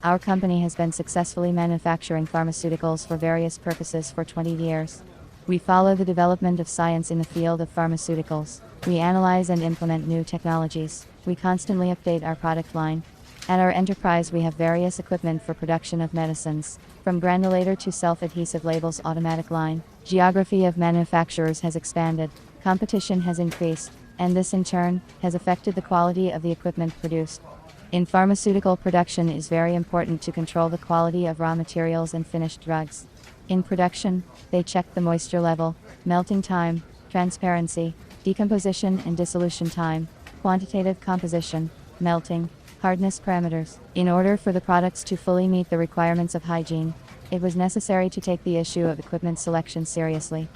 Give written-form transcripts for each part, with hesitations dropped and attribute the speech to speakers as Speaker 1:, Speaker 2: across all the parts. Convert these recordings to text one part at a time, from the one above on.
Speaker 1: Our company has been successfully manufacturing pharmaceuticals for various purposes for 20 years. We follow the development of science in the field of pharmaceuticals. We analyze and implement new technologies. We constantly update our product line. At our enterprise, we have various equipment for production of medicines, from granulator to self-adhesive labels automatic line. Geography of manufacturers has expanded, competition has increased, and this in turn has affected the quality of the equipment produced. In pharmaceutical production, it is very important to control the quality of raw materials and finished drugs. In production, they check the moisture level, melting time, transparency, decomposition and dissolution time, quantitative composition, melting, hardness parameters. In order for the products to fully meet the requirements of hygiene, it was necessary to take the issue of equipment selection seriously.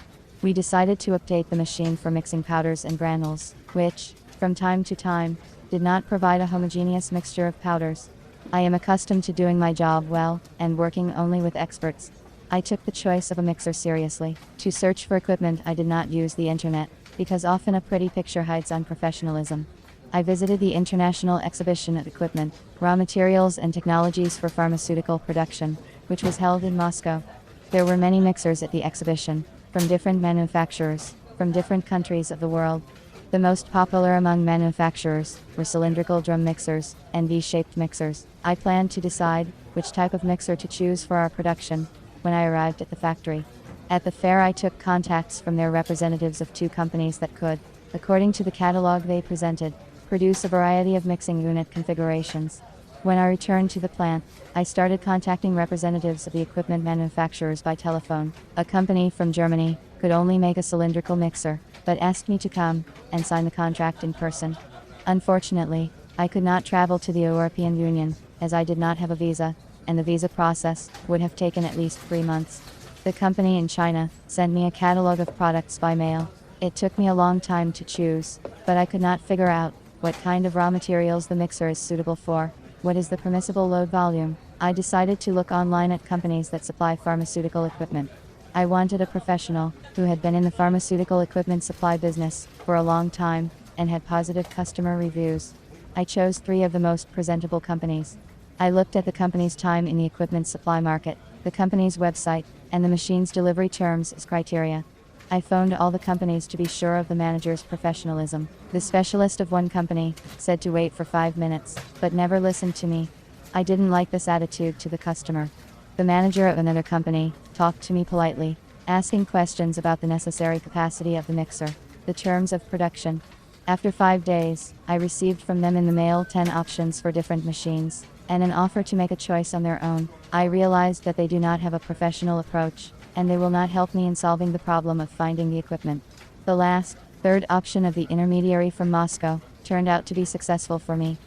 Speaker 1: We decided to update the machine for mixing powders and granules, which, from time to time, did not provide a homogeneous mixture of powders. I am accustomed to doing my job well, and working only with experts. I took the choice of a mixer seriously. To search for equipment, I did not use the internet, because often a pretty picture hides unprofessionalism. I visited the International Exhibition of Equipment, Raw Materials and Technologies for Pharmaceutical Production, which was held in Moscow. There were many mixers at the exhibition, from different manufacturers, from different countries of the world. The most popular among manufacturers were cylindrical drum mixers and V-shaped mixers. I planned to decide which type of mixer to choose for our production when I arrived at the factory. At the fair, I took contacts from their representatives of two companies that could, according to the catalog they presented, produce a variety of mixing unit configurations. When I returned to the plant, I started contacting representatives of the equipment manufacturers by telephone. A company from Germany could only make a cylindrical mixer, but asked me to come and sign the contract in person. Unfortunately, I could not travel to the European Union, as I did not have a visa, and the visa process would have taken at least 3 months. The company in China sent me a catalog of products by mail. It took me a long time to choose, but I could not figure out what kind of raw materials the mixer is suitable for. What is the permissible load volume? I decided to look online at companies that supply pharmaceutical equipment. I wanted a professional who had been in the pharmaceutical equipment supply business for a long time and had positive customer reviews. I chose 3 of the most presentable companies. I looked at the company's time in the equipment supply market, the company's website, and the machine's delivery terms as criteria. I phoned all the companies to be sure of the manager's professionalism. The specialist of one company said to wait for 5 minutes, but never listened to me. I didn't like this attitude to the customer. The manager of another company talked to me politely, asking questions about the necessary capacity of the mixer, the terms of production. After 5 days, I received from them in the mail 10 options for different machines, and an offer to make a choice on their own. I realized that they do not have a professional approach, and they will not help me in solving the problem of finding the equipment. The last, third option of the intermediary from Moscow turned out to be successful for me.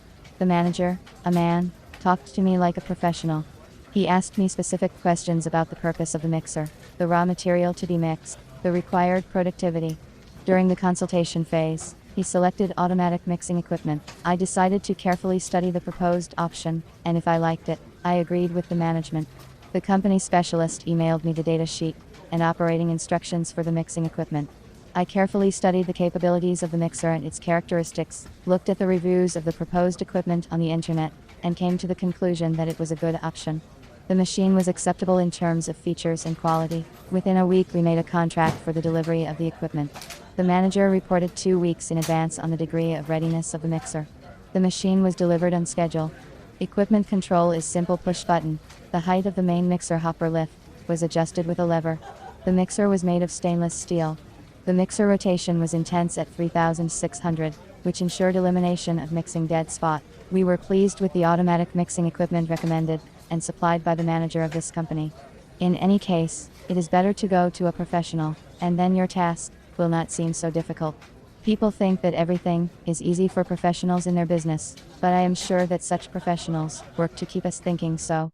Speaker 1: The manager, a man, talked to me like a professional. He asked me specific questions about the purpose of the mixer, the raw material to be mixed, the required productivity. During the consultation phase, he selected automatic mixing equipment. I decided to carefully study the proposed option, and if I liked it, I agreed with the management. The company specialist emailed me the data sheet and operating instructions for the mixing equipment. I carefully studied the capabilities of the mixer and its characteristics, looked at the reviews of the proposed equipment on the internet, and came to the conclusion that it was a good option. The machine was acceptable in terms of features and quality. Within a week, we made a contract for the delivery of the equipment. The manager reported 2 weeks in advance on the degree of readiness of the mixer. The machine was delivered on schedule. Equipment control is simple push button. The height of the main mixer hopper lift was adjusted with a lever. The mixer was made of stainless steel. The mixer rotation was intense at 3,600, which ensured elimination of mixing dead spot. We were pleased with the automatic mixing equipment recommended and supplied by the manager of this company. In any case, it is better to go to a professional, and then your task will not seem so difficult. People think that everything is easy for professionals in their business, but I am sure that such professionals work to keep us thinking so.